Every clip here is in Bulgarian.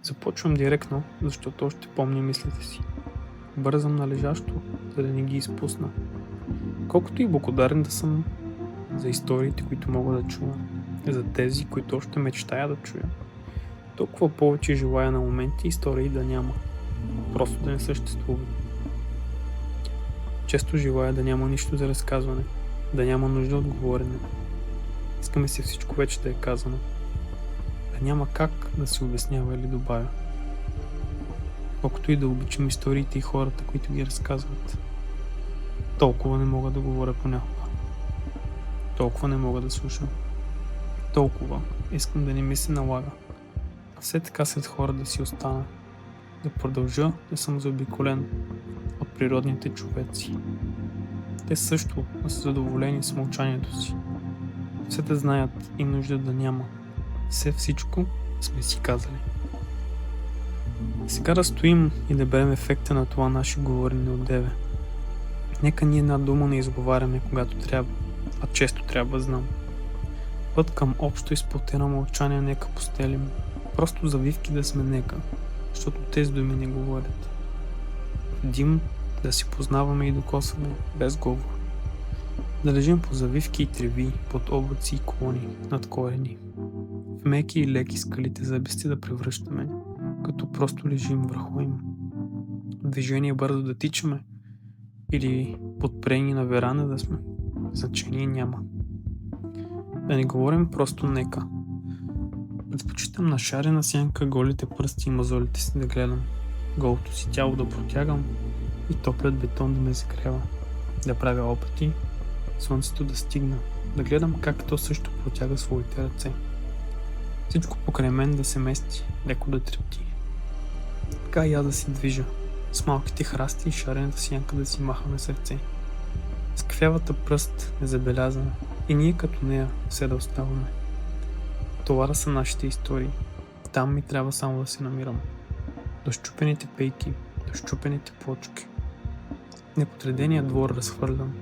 Започвам директно, защото още помня мислите си. Бързам належащо, за да не ги изпусна. Колкото и благодарен да съм за историите, които мога да чуя, за тези, които още мечтая да чуя, толкова повече желая на моменти истории да няма. Просто да не съществува. Често желая да няма нищо за разказване, да няма нужда от говорене. Искаме си всичко вече да е казано. Да няма как да се обяснява или добавя. Колкото и да обичам историите и хората, които ги разказват, толкова не мога да говоря понякога. Толкова не мога да слушам. Толкова искам да не ми се налага. А все така след хора да си остана. Да продължа да съм заобиколен от природните човеци. Те също да са задоволени с мълчанието си. Все да знаят и нужда да няма. Все всичко сме си казали. Сега да стоим и да берем ефекта на това наше говорене от деве. Нека ни една дума не изговаряме, когато трябва, а често трябва, знам. Път към общо изплатено мълчание нека постелим. Просто завивки да сме нека, защото тези думи не говорят. Дим да си познаваме и докосваме, без говор. Да лежим по завивки и треви, под облаци и клони, над корени. В меки и леки скалите зъбисти да превръщаме, като просто лежим върху им. Движение бързо да тичаме или подпрени на веранда да сме. Значение няма. Да не говорим просто нека. Предпочитам на шарена сянка голите пръсти и мозолите си да гледам, голото си тяло да протягам и топлият бетон да ме загрява. Да правя опити, слънцето да стигна, да гледам как то също протяга своите ръце. Всичко покрай мен да се мести, леко да трепти. Така и аз да се движа, с малките храсти и шарената сянка да си махаме сърце. С кафявата пръст незабелязана и ние като нея все да оставаме. Това да са нашите истории. Там ми трябва само да се намирам. До счупените пейки, до счупените плочки. Неподредения двор разхвърлям.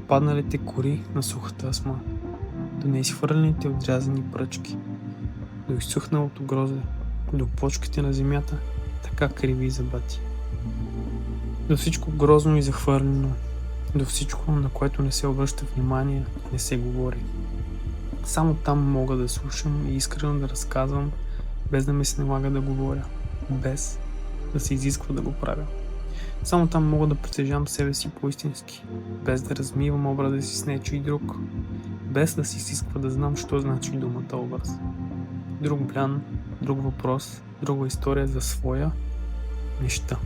Падналите кори на сухата асма. До неизхвърлените отрязани пръчки. До изсухналото грозде. До почките на земята, така криви и забати. До всичко грозно и захвърлено. До всичко, на което не се обръща внимание, не се говори. Само там мога да слушам и искрено да разказвам, без да ми се налага да говоря, без да се изисква да го правя. Само там мога да притежавам себе си по-истински, без да размивам образа си с нечий друг, без да се изисква да знам, що значи думата образ. Друг блян, друг въпрос, друга история за своя неща.